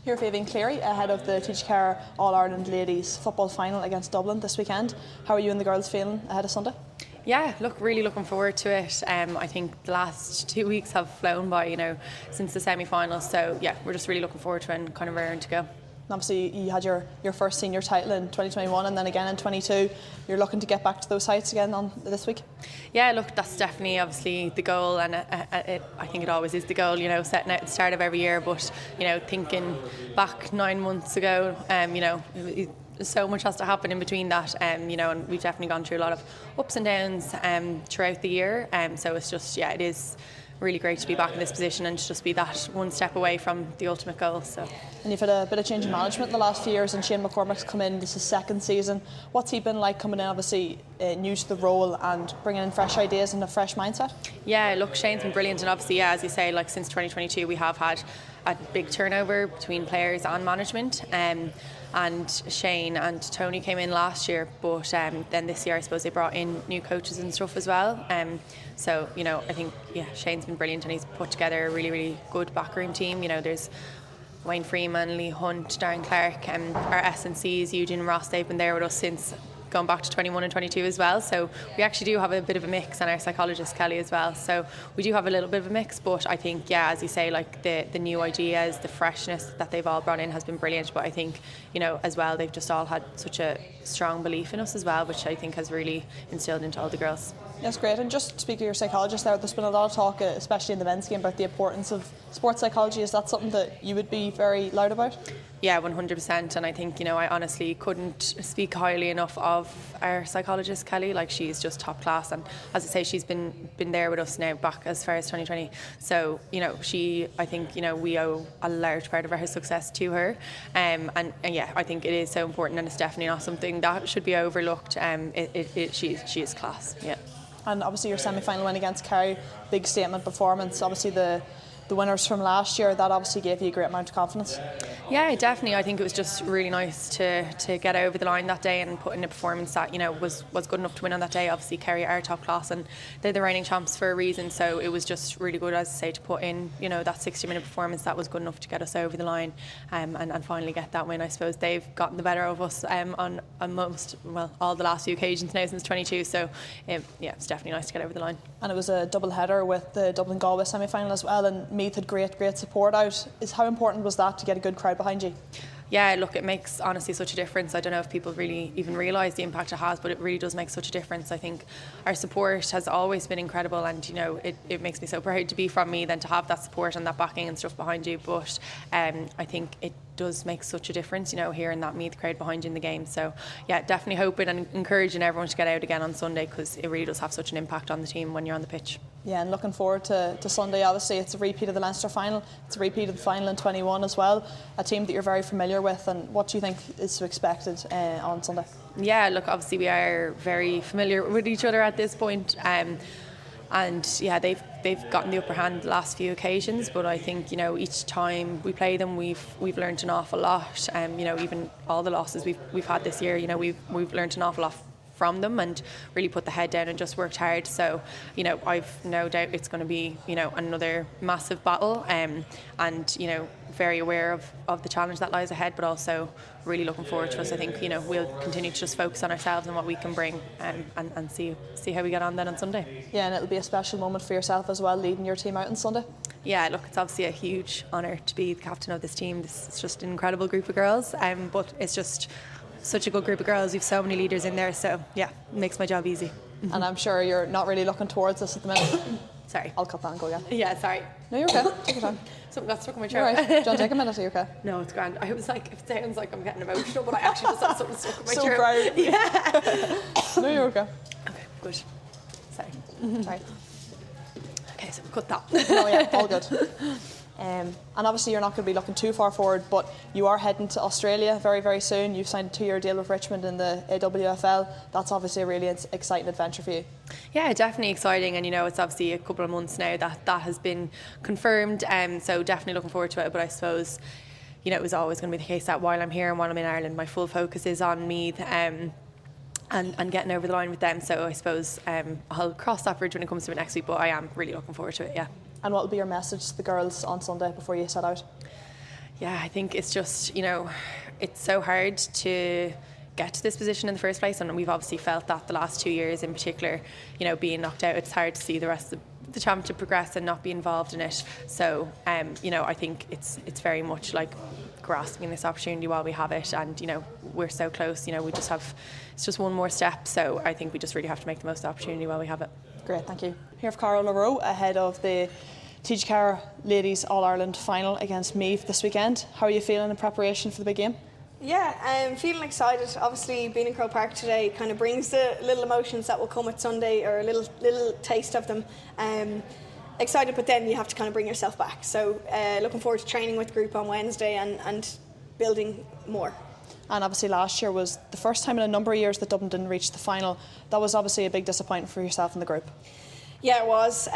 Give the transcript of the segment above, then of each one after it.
Here for Aoibhinn Cleary ahead of the TG4 All-Ireland Ladies Football Final against Dublin this weekend. How are you and the girls feeling ahead of Sunday? Yeah, really looking forward to it. I think the last 2 weeks have flown by, since the semi-finals. So yeah, we're just really looking forward to it and kind of raring to go. Obviously, you had your first senior title in 2021 and then again in 22. You're looking to get back to those heights again on this week? Yeah, look, that's definitely obviously the goal, and I think it always is the goal, setting out at the start of every year. But, thinking back 9 months ago, so much has to happen in between that, and we've definitely gone through a lot of ups and downs throughout the year. So it's just, it is really great to be back in this position and to just be that one step away from the ultimate goal. So. And you've had a bit of change in management in the last few years, and Shane McCormack's come in. This is second season. What's he been like coming in, obviously new to the role and bringing in fresh ideas and a fresh mindset? Yeah, look, Shane's been brilliant, and obviously, as you say, since 2022 we have had a big turnover between players and management. And Shane and Tony came in last year, but then this year I suppose they brought in new coaches and stuff as well. So I think Shane's been brilliant, and he's put together a really, really good backroom team. There's Wayne Freeman, Lee Hunt, Darren Clark, our S&Cs, Eugene and Ross. They've been there with us since going back to 21 and 22 as well. So we actually do have a bit of a mix, and our psychologist Kelly as well. So we do have a little bit of a mix, but I think, as you say, the new ideas, the freshness that they've all brought in has been brilliant. But I think, as well, they've just all had such a strong belief in us as well, which I think has really instilled into all the girls. That's great. And just to speak of your psychologist there's been a lot of talk, especially in the men's game, about the importance of sports psychology. Is that something that you would be very loud about? Yeah, 100%. And I think, I honestly couldn't speak highly enough of our psychologist, Kelly. She's just top class. And as I say, she's been there with us now back as far as 2020. So, I think, we owe a large part of our success to her. And I think it is so important, and it's definitely not something that should be overlooked. She is class, yeah. And obviously your semi-final win against Kerry, big statement performance. Obviously the winners from last year, that obviously gave you a great amount of confidence. Yeah, definitely. I think it was just really nice to get over the line that day and put in a performance that was good enough to win on that day. Obviously Kerry are top class and they're the reigning champs for a reason, so it was just really good, as I say, to put in that 60-minute performance that was good enough to get us over the line and finally get that win. I suppose they've gotten the better of us on all the last few occasions now since 22, so it's definitely nice to get over the line. And it was a double header with the Dublin Galway semi-final as well, and Meath had great support out. How important was that to get a good crowd behind you? Yeah, look, it makes honestly such a difference. I don't know if people really even realise the impact it has, but it really does make such a difference. I think our support has always been incredible, and it makes me so proud to be from Meath and to have that support and that backing and stuff behind you. But I think it does make such a difference, hearing that Meath crowd behind you in the game. So yeah, definitely hoping and encouraging everyone to get out again on Sunday, because it really does have such an impact on the team when you're on the pitch. Yeah, and looking forward to Sunday. Obviously it's a repeat of the Leinster final, it's a repeat of the final in 21 as well, a team that you're very familiar with. And what do you think is expected on Sunday? Yeah, look, obviously we are very familiar with each other at this point, and yeah, they've gotten the upper hand the last few occasions, but I think each time we play them we've learned an awful lot. Even all the losses we've had this year, we've learned an awful lot from them and really put the head down and just worked hard. So I've no doubt it's going to be another massive battle, and very aware of the challenge that lies ahead, but also really looking forward to us. I think we'll continue to just focus on ourselves and what we can bring, and see how we get on then on Sunday. Yeah, and it'll be a special moment for yourself as well, leading your team out on Sunday. Yeah, look, it's obviously a huge honour to be the captain of this team. This is just an incredible group of girls, but it's just such a good group of girls. We've so many leaders in there, so yeah, it makes my job easy. And I'm sure you're not really looking towards this at the minute. Sorry, I'll cut that and go again. Yeah, sorry. No, you're okay. Take your time. Something got stuck in my throat. Right. Do you want to take a minute? Are you okay? No, it's grand. I was like, it sounds like I'm getting emotional, but I actually just had something stuck in my throat. So proud. Yeah. No, you're okay. Okay, good. Sorry. Sorry. Okay, so cut that. No, yeah, all good. And obviously you're not going to be looking too far forward, but you are heading to Australia very, very soon. You've signed a 2-year deal with Richmond in the AWFL. That's obviously a really exciting adventure for you. Yeah, definitely exciting, and it's obviously a couple of months now that has been confirmed, so definitely looking forward to it. But I suppose it was always going to be the case that while I'm here and while I'm in Ireland, my full focus is on Meath and getting over the line with them. So I suppose I'll cross that bridge when it comes to it next week, but I am really looking forward to it, yeah. And what will be your message to the girls on Sunday before you set out? Yeah, I think it's just, it's so hard to get to this position in the first place, and we've obviously felt that the last 2 years in particular, being knocked out, it's hard to see the rest of the championship progress and not be involved in it. So I think it's very much like grasping this opportunity while we have it, and we're so close. We just have, it's just one more step, so I think we just really have to make the most of the opportunity while we have it. Great, thank you. Here for Carla Rowe ahead of the TG Ladies All-Ireland final against Meath this weekend. How are you feeling in preparation for the big game? Yeah, I'm feeling excited. Obviously, being in Croke Park today kind of brings the little emotions that will come with Sunday, or a little taste of them. Excited, but then you have to kind of bring yourself back. So looking forward to training with the group on Wednesday and building more. And obviously last year was the first time in a number of years that Dublin didn't reach the final. That was obviously a big disappointment for yourself and the group. Yeah, it was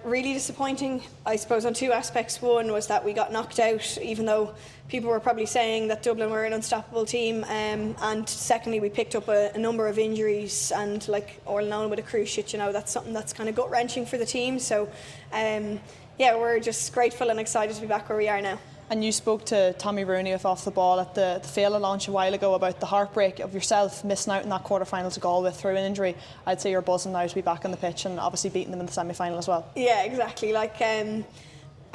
really disappointing, I suppose, on two aspects. One was that we got knocked out, even though people were probably saying that Dublin were an unstoppable team. And secondly, we picked up a number of injuries, and like all known with a cruise ship, that's something that's kind of gut-wrenching for the team. So, we're just grateful and excited to be back where we are now. And you spoke to Tommy Rooney of Off the Ball at the Féile launch a while ago about the heartbreak of yourself missing out in that quarter-final to Galway through an injury. I'd say you're buzzing now to be back on the pitch and obviously beating them in the semi-final as well. Yeah, exactly. I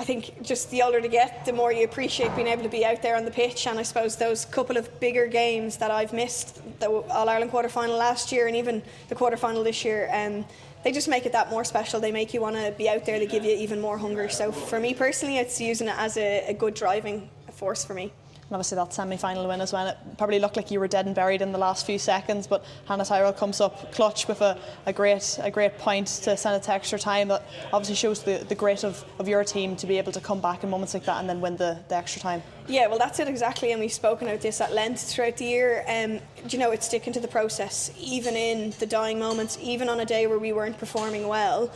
think just the older you get, the more you appreciate being able to be out there on the pitch. And I suppose those couple of bigger games that I've missed, the All-Ireland quarter-final last year and even the quarter-final this year, they just make it that more special. They make you want to be out there. They give you even more hunger. So for me personally, it's using it as a good driving force for me. And obviously that semi-final win as well. It probably looked like you were dead and buried in the last few seconds, but Hannah Tyrell comes up clutch with a great point to send it to extra time. That obviously shows the grit of your team to be able to come back in moments like that and then win the extra time. Yeah, well, that's it exactly, and we've spoken about this at length throughout the year. It's sticking to the process, even in the dying moments, even on a day where we weren't performing well.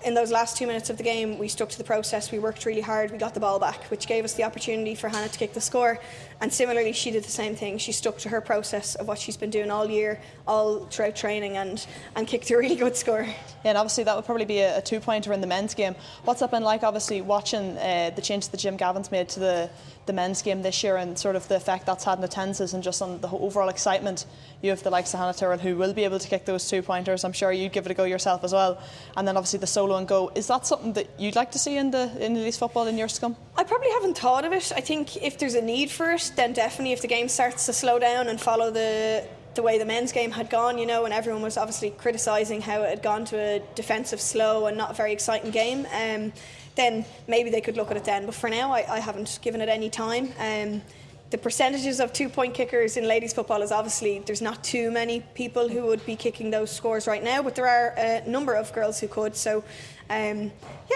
In those last 2 minutes of the game, we stuck to the process, we worked really hard, we got the ball back, which gave us the opportunity for Hannah to kick the score. And similarly, she did the same thing. She stuck to her process of what she's been doing all year, all throughout training, and kicked a really good score. Yeah, and obviously that would probably be a two-pointer in the men's game. What's that been like, obviously, watching the change that Jim Gavin's made to the men's game this year, and sort of the effect that's had on attendances and just on the overall excitement? You have the likes of Hannah Tyrell who will be able to kick those 2 pointers. I'm sure you'd give it a go yourself as well. And then obviously the solo and go. Is that something that you'd like to see in Ladies football in years to come? I probably haven't thought of it. I think if there's a need for it, then definitely if the game starts to slow down and follow the way the men's game had gone, and everyone was obviously criticising how it had gone to a defensive, slow and not a very exciting game, then maybe they could look at it then. But for now, I haven't given it any time. The percentages of 2-point kickers in ladies football is obviously, there's not too many people who would be kicking those scores right now, but there are a number of girls who could. So it'd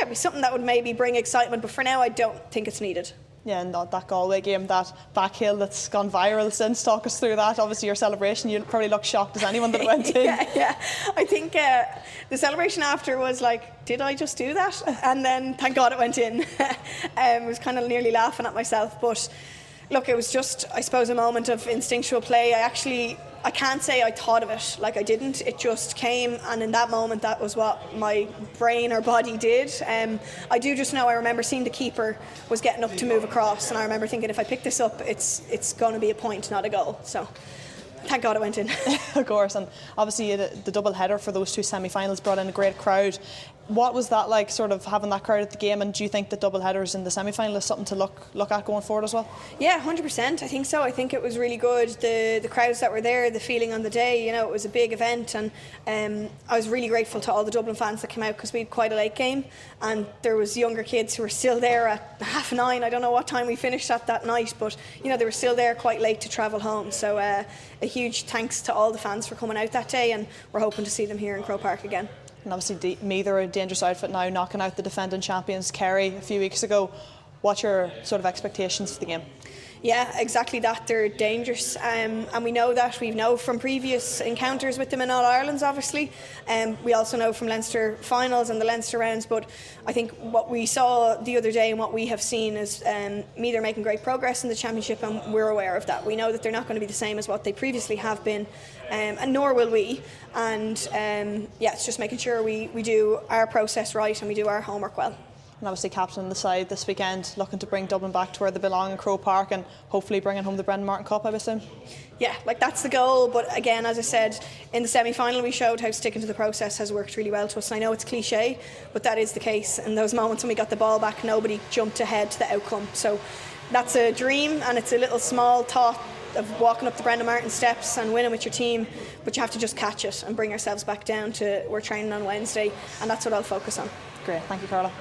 be something that would maybe bring excitement, but for now I don't think it's needed. Yeah, and that Galway game, that back hill that's gone viral since, talk us through that. Obviously your celebration, you probably look shocked as anyone that it went in. Yeah. I think the celebration after was like, did I just do that? And then thank God it went in. I was kind of nearly laughing at myself, but look, it was just, I suppose, a moment of instinctual play. I can't say I thought of it, like I didn't. It just came, and in that moment, that was what my brain or body did. I do just know, I remember seeing the keeper was getting up to move across, and I remember thinking, if I pick this up, it's going to be a point, not a goal. So thank God it went in. Of course, and obviously the double header for those two semi-finals brought in a great crowd. What was that like, sort of having that crowd at the game, and do you think the double headers in the semi-final is something to look at going forward as well? Yeah, 100%. I think so. I think it was really good. The crowds that were there, the feeling on the day, it was a big event, and I was really grateful to all the Dublin fans that came out, because we had quite a late game, and there was younger kids who were still there at 9:30. I don't know what time we finished at that night, but they were still there quite late to travel home. So a huge thanks to all the fans for coming out that day, and we're hoping to see them here in Croke Park again. And obviously Meath are a dangerous outfit now, knocking out the defending champions Kerry a few weeks ago. What's your sort of expectations for the game? Yeah, exactly that. They're dangerous, and we know that. We know from previous encounters with them in All-Irelands, obviously. We also know from Leinster finals and the Leinster rounds, but I think what we saw the other day and what we have seen is Meath are making great progress in the championship, and we're aware of that. We know that they're not going to be the same as what they previously have been, and nor will we. And it's just making sure we do our process right and we do our homework well. And obviously captaining the side this weekend, looking to bring Dublin back to where they belong in Croke Park and hopefully bringing home the Brendan Martin Cup, I would assume. Yeah, like that's the goal, but again, as I said, in the semi-final we showed how sticking to the process has worked really well to us. And I know it's cliche, but that is the case. In those moments when we got the ball back, nobody jumped ahead to the outcome. So that's a dream, and it's a little small thought of walking up the Brendan Martin steps and winning with your team, but you have to just catch it and bring ourselves back down to we're training on Wednesday, and that's what I'll focus on. Great, thank you, Carla.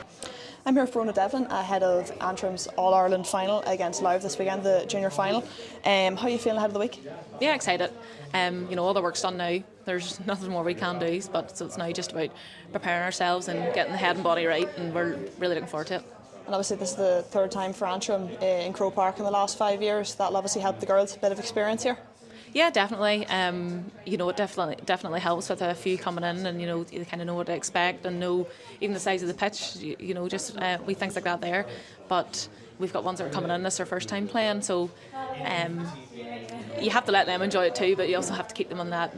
I'm here for Devlin ahead of Antrim's All-Ireland final against Louth this weekend, the junior final. How are you feeling ahead of the week? Yeah, excited. All the work's done now. There's nothing more we can do, but so it's now just about preparing ourselves and getting the head and body right, and we're really looking forward to it. And obviously this is the third time for Antrim in Croke Park in the last 5 years. That'll obviously help the girls, a bit of experience here. Yeah, definitely. It definitely helps with a few coming in, and you kind of know what to expect and know even the size of the pitch. We things like that there. But we've got ones that are coming in. This is their first time playing, so you have to let them enjoy it too. But you also have to keep them on that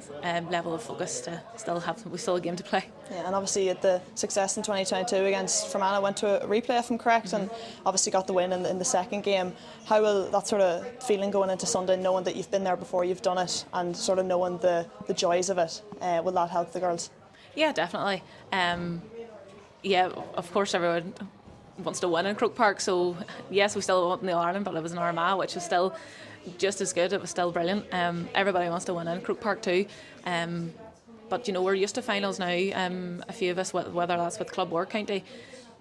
level of focus to still have a game to play. Yeah, and obviously the success in 2022 against Fermanagh went to a replay, if I'm correct, and obviously got the win in the second game. How will that sort of feeling going into Sunday, knowing that you've been there before, you've done it, and sort of knowing the joys of it, will that help the girls? Yeah, definitely. Of course everyone wants to win in Croke Park, so yes, we still won the All-Ireland, but it was in Armagh, which was still just as good. It was still brilliant. Everybody wants to win in Croke Park too. But we're used to finals now, a few of us, whether that's with club or county,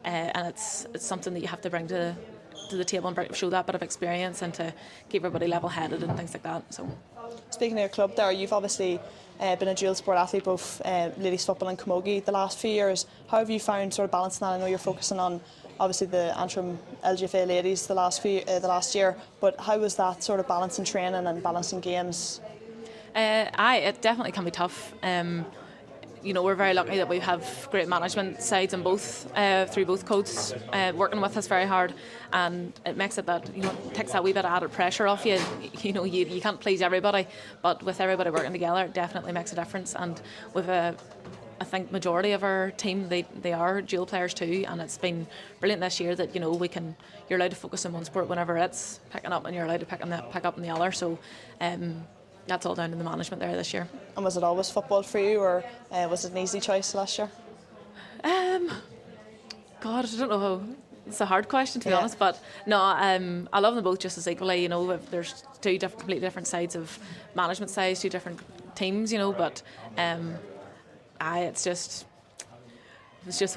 and it's something that you have to bring to the table and show that bit of experience and to keep everybody level-headed and things like that. So, speaking of your club there, you've obviously been a dual sport athlete, both ladies football and camogie the last few years. How have you found sort of balancing that? I know you're focusing on obviously the Antrim LGFA ladies the last year, but how was that sort of balancing training and balancing games? It definitely can be tough. We're very lucky that we have great management sides in both, through both codes, working with us very hard, and it makes it that takes that wee bit of added pressure off you. You can't please everybody, but with everybody working together, it definitely makes a difference. And with I think majority of our team, they are dual players too, and it's been brilliant this year that you're allowed to focus on one sport whenever it's picking up, and you're allowed to pick up on the other. So. That's all down to the management there this year. And was it always football for you, or was it an easy choice last year? God, I don't know. It's a hard question to be honest, but no, I love them both just as equally. There's two completely different sides of management sides, two different teams. But it's just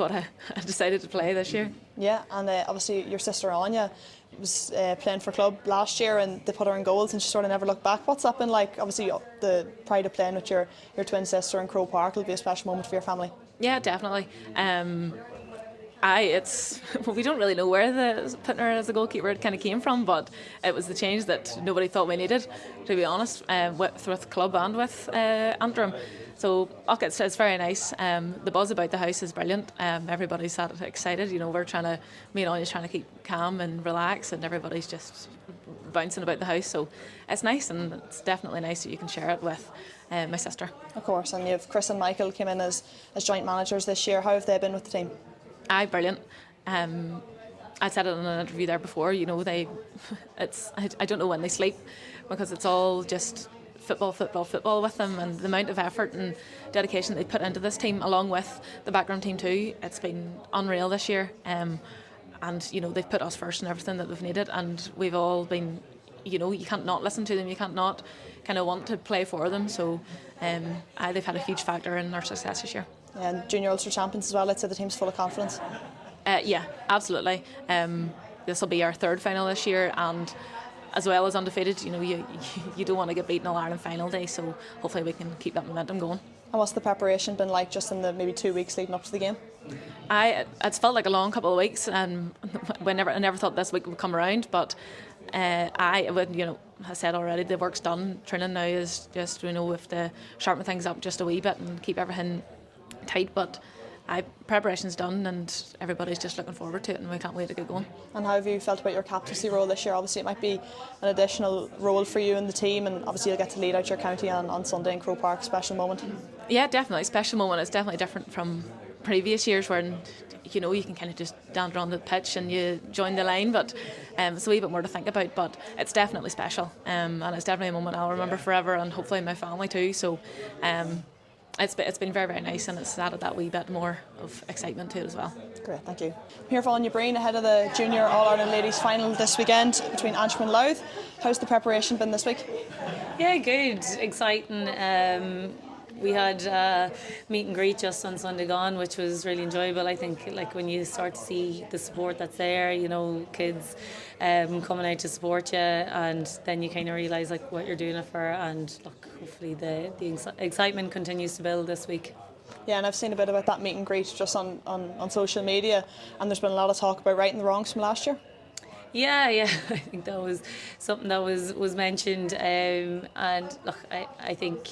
what I decided to play this year. Yeah, and obviously your sister Anya was playing for club last year, and they put her in goals and she sort of never looked back. What's that been like? Obviously the pride of playing with your twin sister in Croke Park will be a special moment for your family. Yeah, definitely. We don't really know where putting her as a goalkeeper kind of came from, but it was the change that nobody thought we needed, to be honest, with club and with Antrim. So it's very nice. The buzz about the house is brilliant. Everybody's excited. Me and Anya's trying to keep calm and relax, and everybody's just bouncing about the house. So it's nice, and it's definitely nice that you can share it with my sister. Of course, and you have Chris and Michael came in as joint managers this year. How have they been with the team? Brilliant. I said it in an interview there before. I don't know when they sleep, because it's all just football with them, and the amount of effort and dedication they put into this team, along with the background team too. It's been unreal this year, and they've put us first in everything that we've needed, and we've all been, you can't not listen to them, you can't not kind of want to play for them. So they've had a huge factor in our success this year. And junior Ulster champions as well. I'd say the team's full of confidence. Yeah, absolutely. This will be our third final this year, and as well as undefeated, you don't want to get beaten All Ireland final day, so hopefully we can keep that momentum going. And what's the preparation been like just in the maybe 2 weeks leading up to the game? It's felt like a long couple of weeks, and I never thought this week would come around, but I said already, the work's done. Training now is just, we have to sharpen things up just a wee bit and keep everything tight, but preparation's done, and everybody's just looking forward to it, and we can't wait to get going. And how have you felt about your captaincy role this year? Obviously it might be an additional role for you in the team, and obviously you'll get to lead out your county on Sunday in Croke Park. Special moment. Yeah, definitely special moment. It's definitely different from previous years when you can kind of just dance around the pitch and you join the line, but it's a wee bit more to think about. But it's definitely special, and it's definitely a moment I'll remember forever, and hopefully my family too. So it's been very, very nice, and it's added that wee bit more of excitement to it as well. Great, thank you. I'm here following you, Breen, ahead of the Junior All-Ireland Ladies final this weekend between Antrim and Louth. How's the preparation been this week? Yeah, good, exciting. We had a meet and greet just on Sunday gone, which was really enjoyable. I think like when you start to see the support that's there, kids coming out to support you, and then you kind of realise like what you're doing it for, and look, hopefully the excitement continues to build this week. Yeah, and I've seen a bit about that meet and greet just on social media, and there's been a lot of talk about righting the wrongs from last year. Yeah, I think that was something that was mentioned, and look, I think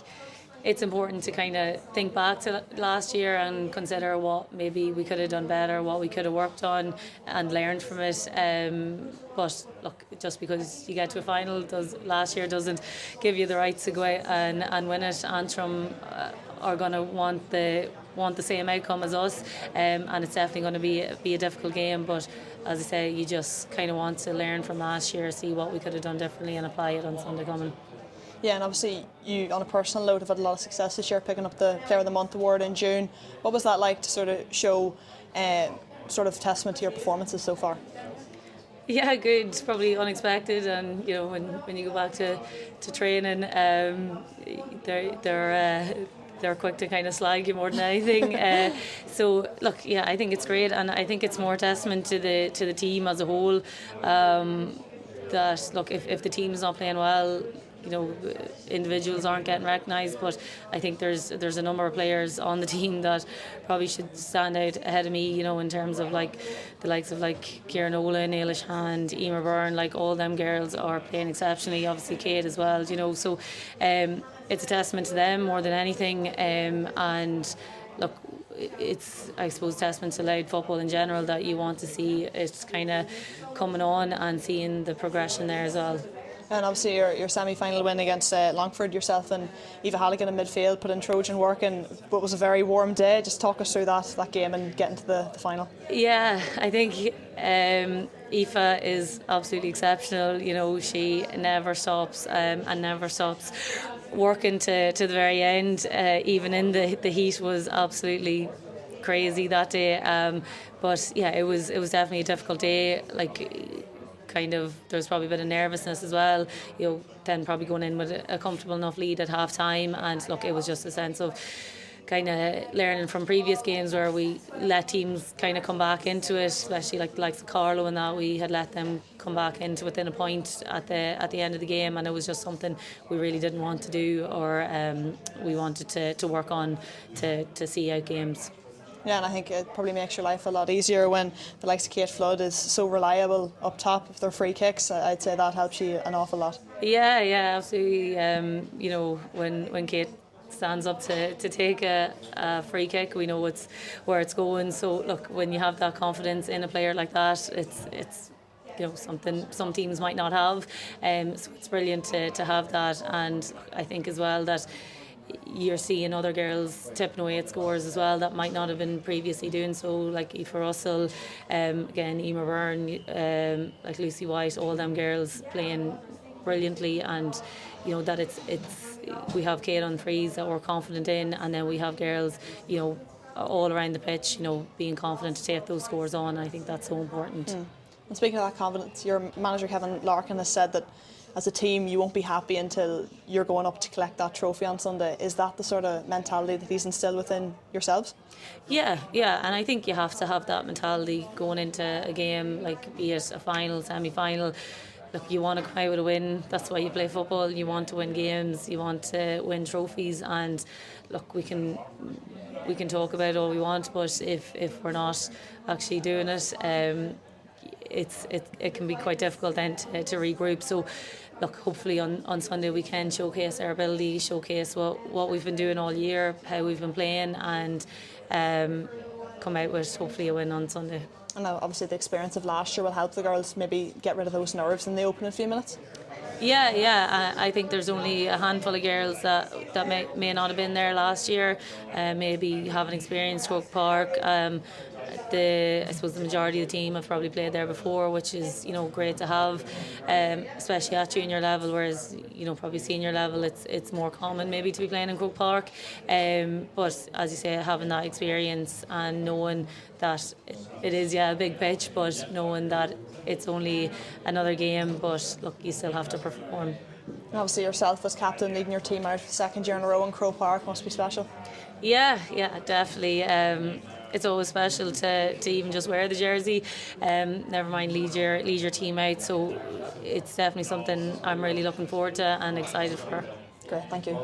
it's important to kind of think back to last year and consider what maybe we could have done better, what we could have worked on and learned from it. But look, just because you get to a final last year doesn't give you the right to go out and win it. Antrim are going to want the same outcome as us, and it's definitely going to be a difficult game. But as I say, you just kind of want to learn from last year, see what we could have done differently, and apply it on Sunday coming. Yeah, and obviously you, on a personal note, have had a lot of success this year, picking up the Player of the Month award in June. What was that like to sort of show sort of testament to your performances so far? Yeah, good. Probably unexpected, and when you go back to training, they're quick to kind of slag you more than anything. So look, yeah, I think it's great, and I think it's more testament to the team as a whole. That look, if the team's not playing well, individuals aren't getting recognised, but I think there's a number of players on the team that probably should stand out ahead of me, in terms of like the likes of like Ciara McHugh, Aoibhinn and Emer Byrne, like all them girls are playing exceptionally, obviously Kate as well, so it's a testament to them more than anything, and look, it's, I suppose, testament to Louth football in general that you want to see it kind of coming on and seeing the progression there as well. And obviously your semi-final win against Longford, yourself and Eva Halligan in midfield put in Trojan work, and it was a very warm day. Just talk us through that game and getting to the final. Yeah, I think Aoife is absolutely exceptional. She never stops and never stops working to the very end. Even in the heat was absolutely crazy that day. But yeah, it was definitely a difficult day. There's probably a bit of nervousness as well, then probably going in with a comfortable enough lead at half time, and look, it was just a sense of kind of learning from previous games where we let teams kind of come back into it, especially like the likes of Carla, and that we had let them come back into within a point at the end of the game, and it was just something we really didn't want to do, or we wanted to work on to see out games. Yeah, and I think it probably makes your life a lot easier when the likes of Kate Flood is so reliable up top with their free kicks. I'd say that helps you an awful lot. Yeah, absolutely. When Kate stands up to take a free kick, we know where it's going. So look, when you have that confidence in a player like that, it's something some teams might not have. So it's brilliant to have that, and I think as well that you're seeing other girls tipping away at scores as well that might not have been previously doing so, like Aoife Russell, again Emer Byrne, like Lucy White, all them girls playing brilliantly, and that it's we have Kate on frees that we're confident in, and then we have girls all around the pitch being confident to take those scores on. I think that's so important. And speaking of that confidence, your manager Kevin Larkin has said that as a team you won't be happy until you're going up to collect that trophy on Sunday. Is that the sort of mentality that he's instilled within yourselves? Yeah, and I think you have to have that mentality going into a game, like be it a final, semi-final. Look, you want to come out with a win. That's why you play football. You want to win games, you want to win trophies, and look, we can talk about it all we want, but if we're not actually doing it, it can be quite difficult then to regroup. So look, hopefully on Sunday we can showcase our ability, showcase what we've been doing all year, how we've been playing, and come out with hopefully a win on Sunday. And now obviously the experience of last year will help the girls maybe get rid of those nerves in the opening few minutes. Yeah. I think there's only a handful of girls that may not have been there last year, maybe haven't experienced Croke Park. I suppose the majority of the team have probably played there before, which is great to have, especially at junior level. Whereas probably senior level, it's more common maybe to be playing in Croke Park. But as you say, having that experience and knowing that it is a big pitch, but knowing that it's only another game, but look, you still have to perform. And obviously yourself as captain leading your team out for the second year in a row in Croke Park must be special. Yeah, definitely. It's always special to even just wear the jersey. Never mind lead your team out. So it's definitely something I'm really looking forward to and excited for. Great, thank you.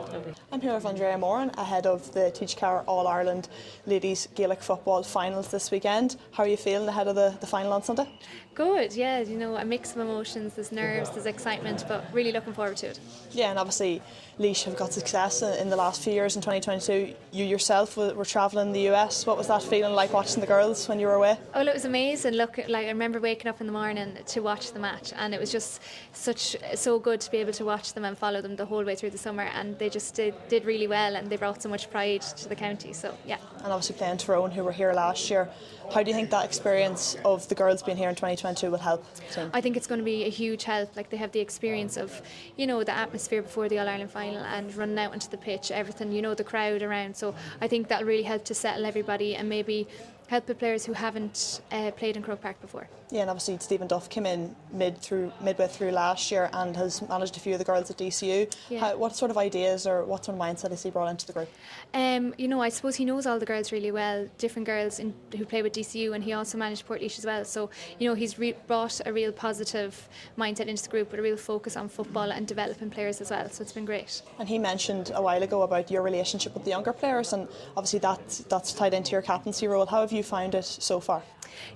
I'm here with Andrea Morren ahead of the Teach Car All-Ireland Ladies Gaelic Football Finals this weekend. How are you feeling ahead of the final on Sunday? Good, yeah, a mix of emotions, there's nerves, there's excitement, but really looking forward to it. Yeah, and obviously Laois have got success in the last few years. In 2022 you yourself were travelling in the US. What was that feeling like watching the girls when you were away? Oh, it was amazing. Look, I remember waking up in the morning to watch the match, and it was just so good to be able to watch them and follow them the whole way through the summer, and they just did really well, and they brought so much pride to the county, so yeah. And obviously playing Tyrone, who were here last year. How do you think that experience of the girls being here in 2022 will help the team? I think it's going to be a huge help. Like, they have the experience of, the atmosphere before the All-Ireland final and running out onto the pitch, everything, the crowd around. So I think that'll really help to settle everybody and maybe help the players who haven't played in Croke Park before. Yeah, and obviously Stephen Duff came in midway through last year and has managed a few of the girls at DCU. Yeah. What sort of ideas or what sort of mindset has he brought into the group? I suppose he knows all the girls really well, different girls who play with DCU, and he also managed Portlaoise as well. So, he's brought a real positive mindset into the group with a real focus on football and developing players as well. So it's been great. And he mentioned a while ago about your relationship with the younger players, and obviously that's tied into your captaincy role. How have you found it so far?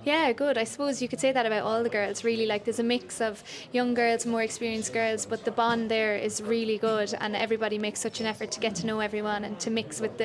Yeah, good. I suppose you could say that about all the girls, really. Like, there's a mix of young girls, more experienced girls, but the bond there is really good, and everybody makes such an effort to get to know everyone and to mix with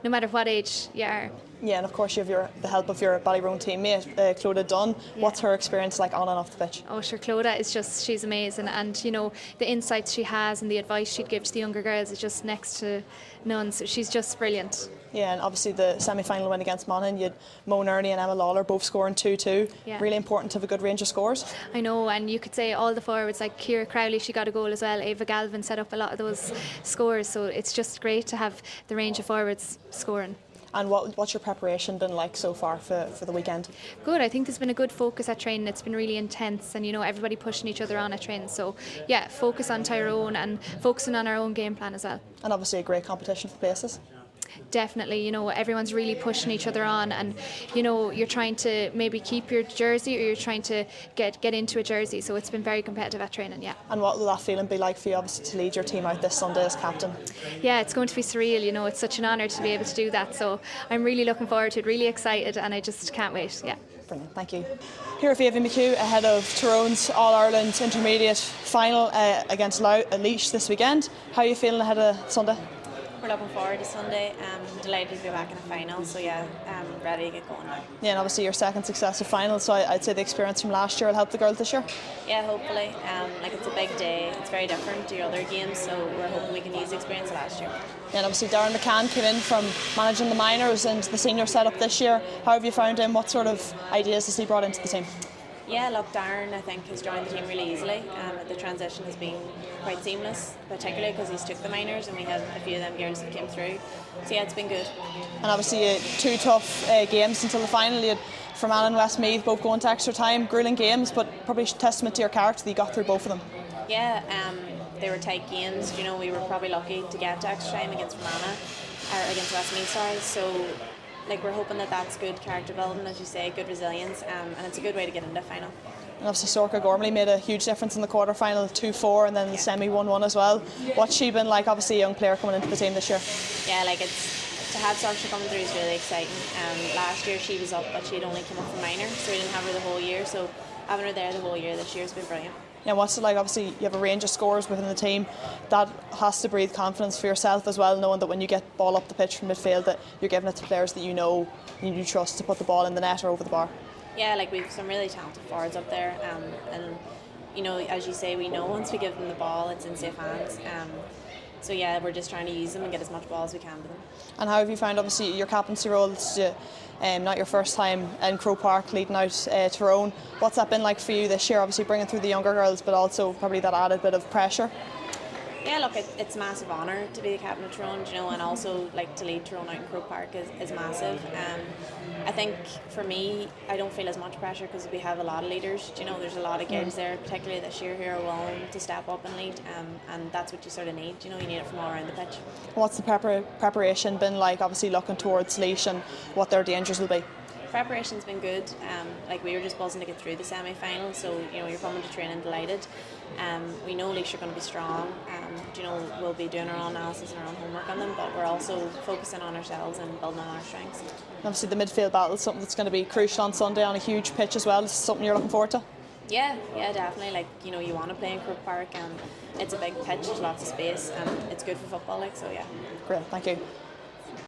no matter what age you are. Yeah, and of course you have the help of your Ballyroan teammate, Clodagh Dunn. Yeah. What's her experience like on and off the pitch? Oh, sure, Clodagh is she's amazing, and the insights she has and the advice she'd give to the younger girls is just next to none, so she's just brilliant. Yeah, and obviously the semi-final win against Monaghan, you had Mo Ernie and Emma Lawler both scoring 2-2. Yeah. Really important to have a good range of scores. I know, and you could say all the forwards, like Ciara Crowley, she got a goal as well. Ava Galvin set up a lot of those scores, so it's just great to have the range of forwards scoring. And what's your preparation been like so far for the weekend? Good. I think there's been a good focus at training. It's been really intense, and everybody pushing each other on at training. So yeah, focus on Tyrone and focusing on our own game plan as well. And obviously a great competition for places. Definitely, everyone's really pushing each other on, and you're trying to maybe keep your jersey, or you're trying to get into a jersey, so it's been very competitive at training. Yeah. And what will that feeling be like for you, obviously, to lead your team out this Sunday as captain? Yeah, it's going to be surreal. It's such an honour to be able to do that, so I'm really looking forward to it, really excited, and I just can't wait. Yeah. Brilliant, thank you. Here with Aoibhinn McHugh ahead of Tyrone's All-Ireland Intermediate Final against Laois this weekend. How are you feeling ahead of Sunday? We're looking forward to Sunday. Delighted to be back in the final, so yeah, ready to get going now. Yeah, and obviously your second successive final, so I'd say the experience from last year will help the girls this year. Yeah, hopefully. It's a big day. It's very different to your other games, so we're hoping we can use the experience of last year. Yeah, and obviously Darren McCann came in from managing the minors and the senior setup this year. How have you found him? What sort of ideas has he brought into the team? Yeah, look, Darren, I think, has joined the team really easily. The transition has been quite seamless, particularly because he's took the minors and we had a few of them girls that came through. So yeah, it's been good. And obviously two tough games until the final. You had Fermanagh and Westmeath both going to extra time, grueling games, but probably testament to your character that you got through both of them. Yeah, they were tight games. We were probably lucky to get to extra time against Fermanagh, or against Westmeath, sorry. So we're hoping that that's good character development, as you say, good resilience, and it's a good way to get into the final. And obviously Sorcha Gormley made a huge difference in the quarter-final, 2-4, and then the semi 1-1 as well. What's she been like? Obviously a young player coming into the team this year. Yeah, it's to have Sorcha coming through is really exciting. Last year she was up, but she'd only come up from minor, so we didn't have her the whole year. So having her there the whole year this year has been brilliant. Yeah, what's it like? Obviously you have a range of scores within the team. That has to breathe confidence for yourself as well, knowing that when you get ball up the pitch from midfield that you're giving it to players that you know and you trust to put the ball in the net or over the bar. Yeah, we've some really talented forwards up there, and as you say, we know once we give them the ball it's in safe hands. So yeah, we're just trying to use them and get as much ball as we can to them. And how have you found, obviously, your captaincy role? It's not your first time in Croke Park leading out Tyrone. What's that been like for you this year? Obviously bringing through the younger girls, but also probably that added bit of pressure. Yeah, look, it's a massive honour to be the captain of Tyrone, you know, and also like to lead Tyrone out in Croke Park is massive. I think for me, I don't feel as much pressure because we have a lot of leaders. You know, there's a lot of girls there, particularly this year, who are willing to step up and lead, and that's what you sort of need. You know, you need it from all around the pitch. What's the preparation been like? Obviously looking towards Laois and what their dangers will be. Preparation's been good. Like we were just buzzing to get through the semi-final, so you know you're coming to training delighted. We know Laois are going to be strong. You know, we'll be doing our own analysis and our own homework on them, but we're also focusing on ourselves and building on our strengths. Obviously the midfield battle is something that's going to be crucial on Sunday on a huge pitch as well. Is this something you're looking forward to? Yeah, definitely. Like, you know, you want to play in Croke Park, and it's a big pitch, there's lots of space, and it's good for football. Like, so yeah. Great, thank you.